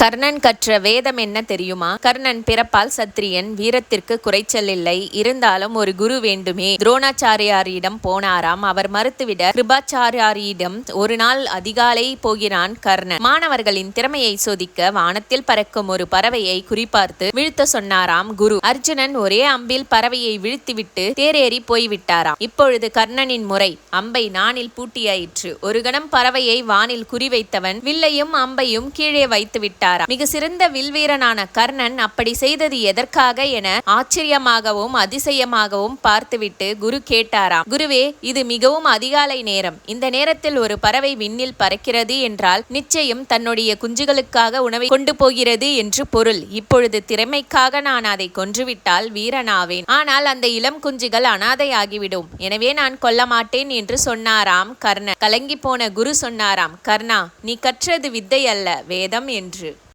கர்ணன் கற்ற வேதம் என்ன தெரியுமா? கர்ணன் பிறப்பால் சத்திரியன், வீரத்திற்கு குறைச்சல் இல்லை. இருந்தாலும் ஒரு குரு வேண்டுமே. துரோணாச்சாரியாரிடம் போனாராம். அவர் மறுத்துவிட கிருபாச்சாரியாரிடம் ஒரு நாள் அதிகாலை போகிறான் கர்ணன். மாணவர்களின் திறமையை சோதிக்க வானத்தில் பறக்கும் ஒரு பறவையை குறிப்பார்த்து வீழ்த்த சொன்னாராம் குரு. அர்ஜுனன் ஒரே அம்பில் பறவையை வீழ்த்திவிட்டு தேரேறி போய்விட்டாராம். இப்பொழுது கர்ணனின் முறை. அம்பை நாணில் பூட்டியாயிற்று. ஒரு கணம் பறவையை வானில் குறிவைத்தவன் வில்லையும் அம்பையும் கீழே வைத்து விட்டார். மிக சிறந்த வில்வீரனான கர்ணன் அப்படி செய்தது எதற்காக என ஆச்சரியமாகவும் அதிசயமாகவும் பார்த்துவிட்டு குரு கேட்டாராம். குருவே, இது மிகவும் அதிகாலை நேரம். இந்த நேரத்தில் ஒரு பறவை விண்ணில் பறக்கிறது என்றால் நிச்சயம் தன்னுடைய குஞ்சுகளுக்காக உணவை கொண்டு போகிறது என்று பொருள். இப்பொழுது திறமைக்காக நான் அதை கொன்றுவிட்டால் வீரனாவேன். ஆனால் அந்த இளம் குஞ்சுகள் அனாதையாகிவிடும். எனவே நான் கொல்ல மாட்டேன் என்று சொன்னாராம் கர்ணன். கலங்கி போன குரு சொன்னாராம், கர்ணா, நீ கற்றது வித்தை அல்ல, வேதம் என்று.